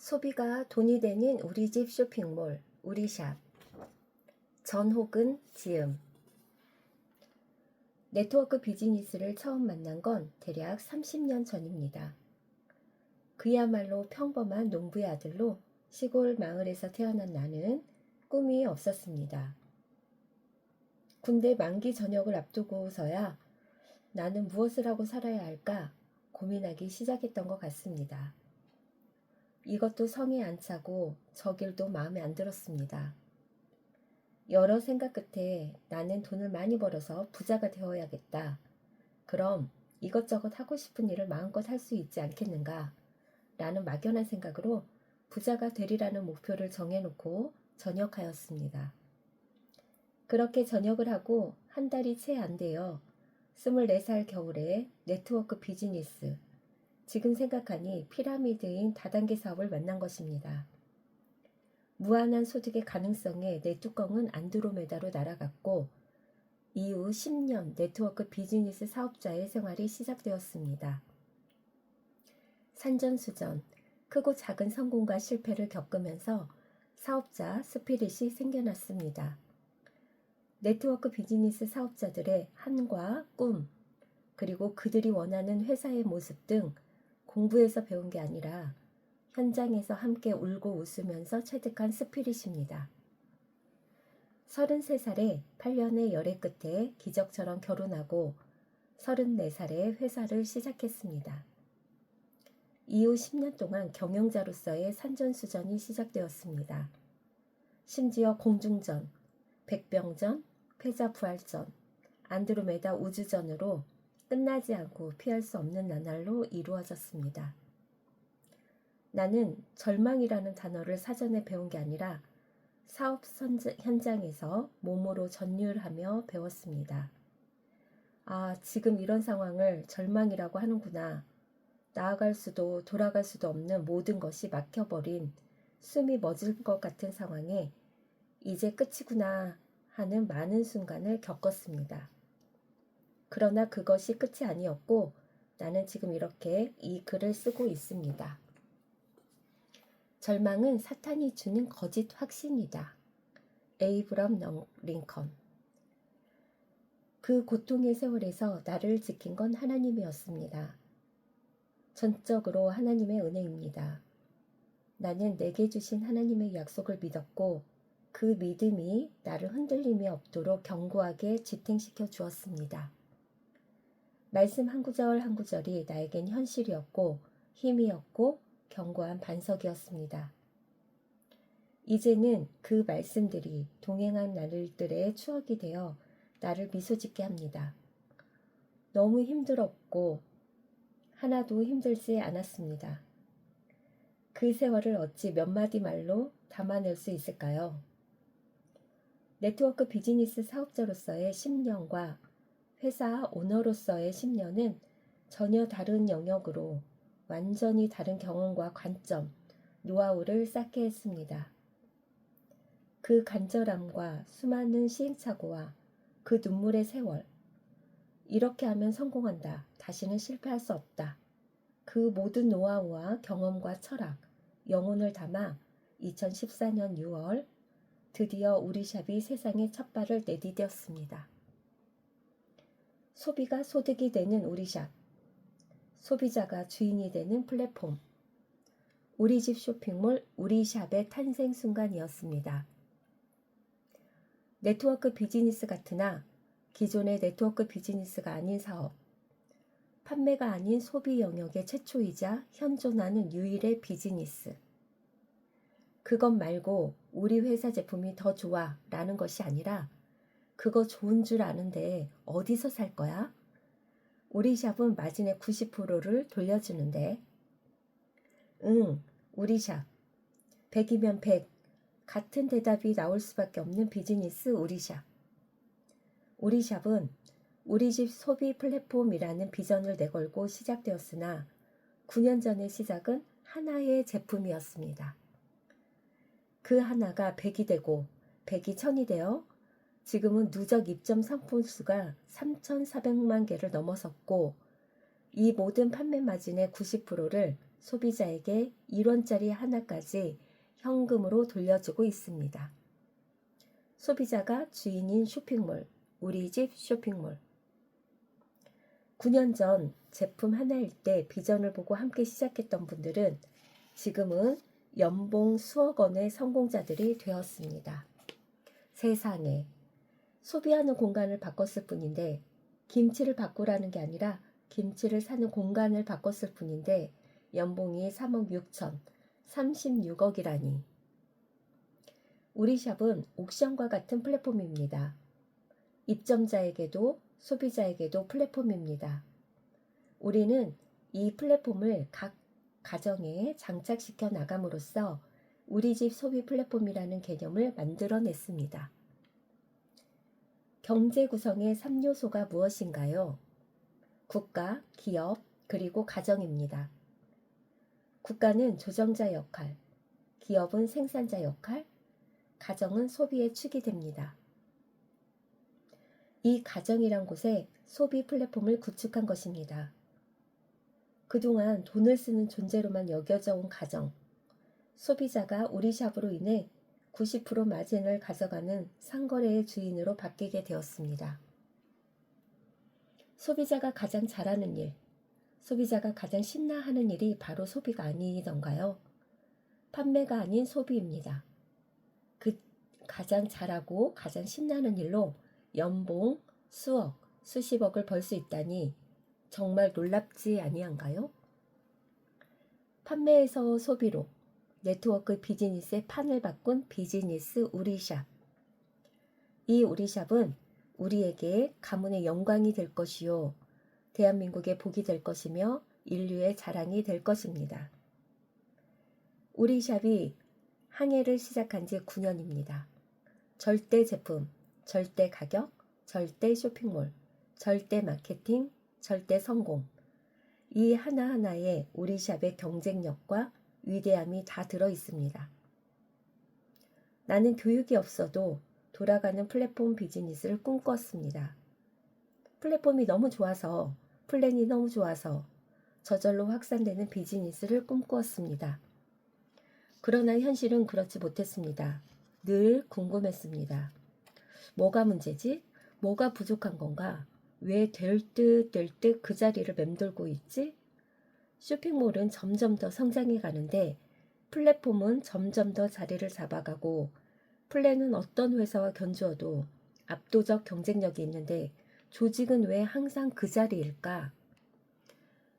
소비가 돈이 되는 우리 집 쇼핑몰, 우리샵. 전 혹은 지음. 네트워크 비즈니스를 처음 만난 건 대략 30년 전입니다. 그야말로 평범한 농부의 아들로 시골 마을에서 태어난 나는 꿈이 없었습니다. 군대 만기 전역을 앞두고서야 나는 무엇을 하고 살아야 할까 고민하기 시작했던 것 같습니다. 이것도 성에 안 차고 저 길도 마음에 안 들었습니다. 여러 생각 끝에 나는 돈을 많이 벌어서 부자가 되어야겠다. 그럼 이것저것 하고 싶은 일을 마음껏 할 수 있지 않겠는가? 라는 막연한 생각으로 부자가 되리라는 목표를 정해놓고 전역하였습니다. 그렇게 전역을 하고 한 달이 채 안 되어 24살 겨울에 네트워크 비즈니스, 지금 생각하니 피라미드인 다단계 사업을 만난 것입니다. 무한한 소득의 가능성에 내 뚜껑은 안드로메다로 날아갔고 이후 10년 네트워크 비즈니스 사업자의 생활이 시작되었습니다. 산전수전, 크고 작은 성공과 실패를 겪으면서 사업자 스피릿이 생겨났습니다. 네트워크 비즈니스 사업자들의 한과 꿈, 그리고 그들이 원하는 회사의 모습 등 공부에서 배운 게 아니라 현장에서 함께 울고 웃으면서 체득한 스피릿입니다. 33살에 8년의 열애 끝에 기적처럼 결혼하고 34살에 회사를 시작했습니다. 이후 10년 동안 경영자로서의 산전수전이 시작되었습니다. 심지어 공중전, 백병전, 패자부활전, 안드로메다 우주전으로 끝나지 않고 피할 수 없는 나날로 이루어졌습니다. 나는 절망이라는 단어를 사전에 배운 게 아니라 사업 현장에서 몸으로 전율하며 배웠습니다. 아, 지금 이런 상황을 절망이라고 하는구나. 나아갈 수도 돌아갈 수도 없는 모든 것이 막혀버린 숨이 멎을 것 같은 상황에 이제 끝이구나 하는 많은 순간을 겪었습니다. 그러나 그것이 끝이 아니었고 나는 지금 이렇게 이 글을 쓰고 있습니다. 절망은 사탄이 주는 거짓 확신이다. 에이브럼 링컨. 그 고통의 세월에서 나를 지킨 건 하나님이었습니다. 전적으로 하나님의 은혜입니다. 나는 내게 주신 하나님의 약속을 믿었고 그 믿음이 나를 흔들림이 없도록 견고하게 지탱시켜 주었습니다. 말씀 한 구절 한 구절이 나에겐 현실이었고 힘이었고 견고한 반석이었습니다. 이제는 그 말씀들이 동행한 날들의 추억이 되어 나를 미소 짓게 합니다. 너무 힘들었고 하나도 힘들지 않았습니다. 그 세월을 어찌 몇 마디 말로 담아낼 수 있을까요? 네트워크 비즈니스 사업자로서의 10년과 회사 오너로서의 10년은 전혀 다른 영역으로 완전히 다른 경험과 관점, 노하우를 쌓게 했습니다. 그 간절함과 수많은 시행착오와 그 눈물의 세월, 이렇게 하면 성공한다, 다시는 실패할 수 없다. 그 모든 노하우와 경험과 철학, 영혼을 담아 2014년 6월 드디어 우리샵이 세상에 첫 발을 내디뎠습니다. 소비가 소득이 되는 우리샵, 소비자가 주인이 되는 플랫폼, 우리집 쇼핑몰 우리샵의 탄생 순간이었습니다. 네트워크 비즈니스 같으나 기존의 네트워크 비즈니스가 아닌 사업, 판매가 아닌 소비 영역의 최초이자 현존하는 유일의 비즈니스. 그것 말고 우리 회사 제품이 더 좋아 라는 것이 아니라 그거 좋은 줄 아는데 어디서 살 거야? 우리 샵은 마진의 90%를 돌려주는데. 우리 샵. 100이면 100. 같은 대답이 나올 수밖에 없는 비즈니스 우리 샵. 우리 샵은 우리 집 소비 플랫폼이라는 비전을 내걸고 시작되었으나 9년 전의 시작은 하나의 제품이었습니다. 그 하나가 100이 되고 100이 1000이 되어 지금은 누적 입점 상품 수가 3,400만 개를 넘어섰고 이 모든 판매 마진의 90%를 소비자에게 1원짜리 하나까지 현금으로 돌려주고 있습니다. 소비자가 주인인 쇼핑몰, 우리 집 쇼핑몰. 9년 전 제품 하나일 때 비전을 보고 함께 시작했던 분들은 지금은 연봉 수억 원의 성공자들이 되었습니다. 세상에, 소비하는 공간을 바꿨을 뿐인데, 김치를 바꾸라는 게 아니라 김치를 사는 공간을 바꿨을 뿐인데 연봉이 3억 6천, 36억이라니. 우리 샵은 옥션과 같은 플랫폼입니다. 입점자에게도 소비자에게도 플랫폼입니다. 우리는 이 플랫폼을 각 가정에 장착시켜 나감으로써 우리 집 소비 플랫폼이라는 개념을 만들어냈습니다. 경제 구성의 3요소가 무엇인가요? 국가, 기업, 그리고 가정입니다. 국가는 조정자 역할, 기업은 생산자 역할, 가정은 소비의 축이 됩니다. 이 가정이란 곳에 소비 플랫폼을 구축한 것입니다. 그동안 돈을 쓰는 존재로만 여겨져 온 가정, 소비자가 우리 샵으로 인해 90% 마진을 가져가는 상거래의 주인으로 바뀌게 되었습니다. 소비자가 가장 잘하는 일, 소비자가 가장 신나하는 일이 바로 소비가 아니던가요? 판매가 아닌 소비입니다. 그 가장 잘하고 가장 신나는 일로 연봉 수억, 수십억을 벌 수 있다니 정말 놀랍지 아니한가요? 판매에서 소비로 네트워크 비즈니스의 판을 바꾼 비즈니스 우리샵. 이 우리샵은 우리에게 가문의 영광이 될 것이요, 대한민국의 복이 될 것이며 인류의 자랑이 될 것입니다. 우리샵이 항해를 시작한 지 9년입니다. 절대 제품, 절대 가격, 절대 쇼핑몰, 절대 마케팅, 절대 성공. 이 하나하나에 우리샵의 경쟁력과 위대함이 다 들어 있습니다. 나는 교육이 없어도 돌아가는 플랫폼 비즈니스를 꿈꿨습니다. 플랫폼이 너무 좋아서, 플랜이 너무 좋아서 저절로 확산되는 비즈니스를 꿈꾸었습니다. 그러나 현실은 그렇지 못했습니다. 늘 궁금했습니다. 뭐가 문제지? 뭐가 부족한 건가? 왜 될 듯 그 자리를 맴돌고 있지? 쇼핑몰은 점점 더 성장해 가는데 플랫폼은 점점 더 자리를 잡아가고, 플랜은 어떤 회사와 견주어도 압도적 경쟁력이 있는데 조직은 왜 항상 그 자리일까?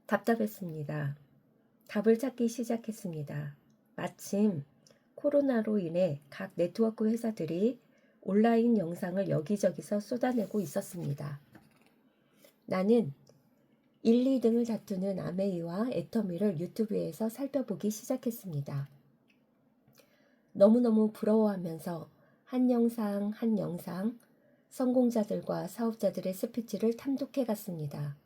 답답했습니다. 답을 찾기 시작했습니다. 마침 코로나로 인해 각 네트워크 회사들이 온라인 영상을 여기저기서 쏟아내고 있었습니다. 나는 1, 2등을 다투는 아메이와 애터미를 유튜브에서 살펴보기 시작했습니다. 너무너무 부러워하면서 한 영상 한 영상 성공자들과 사업자들의 스피치를 탐독해 갔습니다.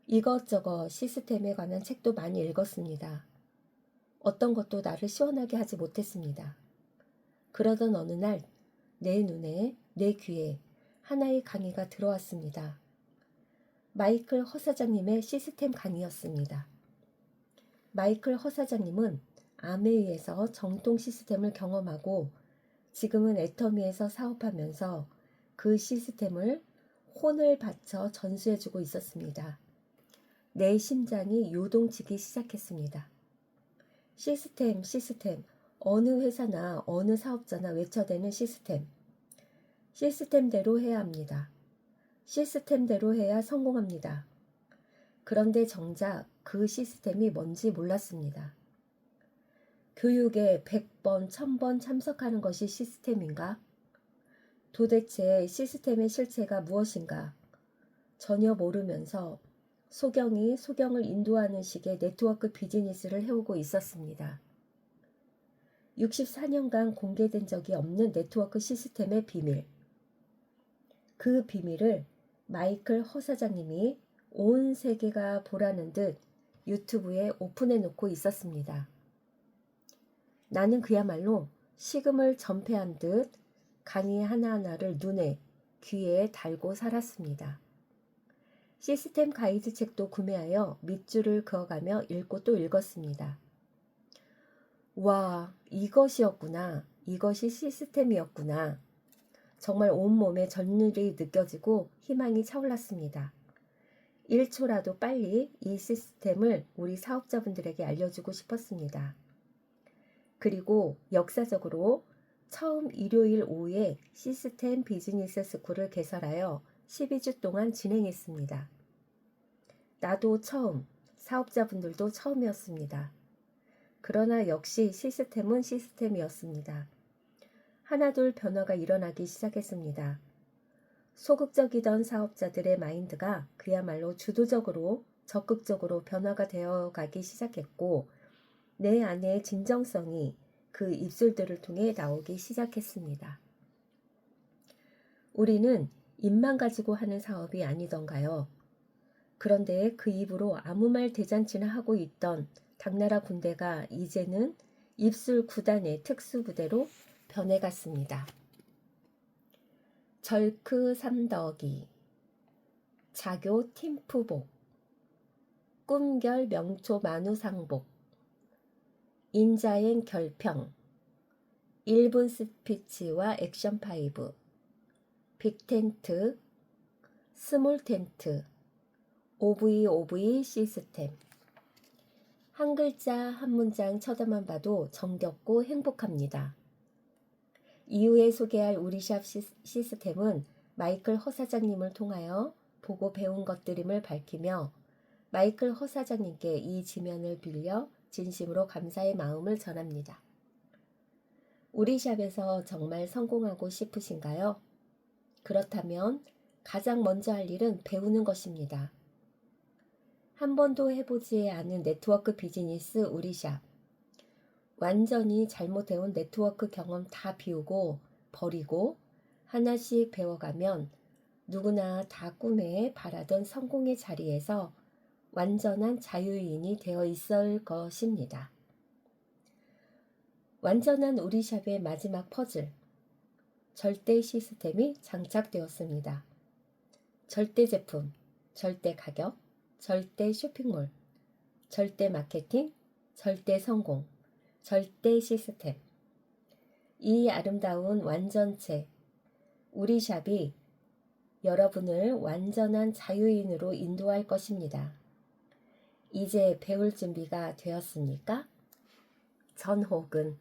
이것저것 시스템에 관한 책도 많이 읽었습니다. 어떤 것도 나를 시원하게 하지 못했습니다. 그러던 어느 날 내 눈에, 내 귀에 하나의 강의가 들어왔습니다. 마이클 허 사장님의 시스템 강의였습니다. 마이클 허 사장님은 아메이에서 정통 시스템을 경험하고 지금은 애터미에서 사업하면서 그 시스템을 혼을 바쳐 전수해주고 있었습니다. 내 심장이 요동치기 시작했습니다. 시스템, 어느 회사나 어느 사업자나 외쳐대는 시스템. 시스템대로 해야 합니다. 시스템대로 해야 성공합니다. 그런데 정작 그 시스템이 뭔지 몰랐습니다. 교육에 100번, 1000번 참석하는 것이 시스템인가? 도대체 시스템의 실체가 무엇인가? 전혀 모르면서 소경이 소경을 인도하는 식의 네트워크 비즈니스를 해오고 있었습니다. 64년간 공개된 적이 없는 네트워크 시스템의 비밀. 그 비밀을 마이클 허 사장님이 온 세계가 보라는 듯 유튜브에 오픈해 놓고 있었습니다. 나는 그야말로 식음을 전폐한 듯 강의 하나하나를 눈에, 귀에 달고 살았습니다. 시스템 가이드 책도 구매하여 밑줄을 그어가며 읽고 또 읽었습니다. 와, 이것이었구나. 이것이 시스템이었구나. 정말 온몸에 전율이 느껴지고 희망이 차올랐습니다. 1초라도 빨리 이 시스템을 우리 사업자분들에게 알려주고 싶었습니다. 그리고 역사적으로 처음 일요일 오후에 시스템 비즈니스 스쿨을 개설하여 12주 동안 진행했습니다. 나도 처음, 사업자분들도 처음이었습니다. 그러나 역시 시스템은 시스템이었습니다. 하나둘 변화가 일어나기 시작했습니다. 소극적이던 사업자들의 마인드가 그야말로 주도적으로 적극적으로 변화가 되어가기 시작했고 내 안의 진정성이 그 입술들을 통해 나오기 시작했습니다. 우리는 입만 가지고 하는 사업이 아니던가요? 그런데 그 입으로 아무 말 대잔치나 하고 있던 당나라 군대가 이제는 입술 9단의 특수부대로 변해갔습니다. 절크 삼덕이, 자교 팀프복, 꿈결 명초 만우상복, 인자행 결평, 1분 스피치와 액션 5, 빅텐트, 스몰 텐트, OVOV 시스템. 한 글자 한 문장 쳐다만 봐도 정겹고 행복합니다. 이후에 소개할 우리샵 시스템은 마이클 허 사장님을 통하여 보고 배운 것들임을 밝히며 마이클 허 사장님께 이 지면을 빌려 진심으로 감사의 마음을 전합니다. 우리샵에서 정말 성공하고 싶으신가요? 그렇다면 가장 먼저 할 일은 배우는 것입니다. 한 번도 해보지 않은 네트워크 비즈니스 우리샵. 완전히 잘못해온 네트워크 경험 다 비우고 버리고 하나씩 배워가면 누구나 다 꿈에 바라던 성공의 자리에서 완전한 자유인이 되어 있을 것입니다. 완전한 우리샵의 마지막 퍼즐. 절대 시스템이 장착되었습니다. 절대 제품, 절대 가격, 절대 쇼핑몰, 절대 마케팅, 절대 성공, 절대 시스템. 이 아름다운 완전체, 우리 샵이 여러분을 완전한 자유인으로 인도할 것입니다. 이제 배울 준비가 되었습니까? 전호근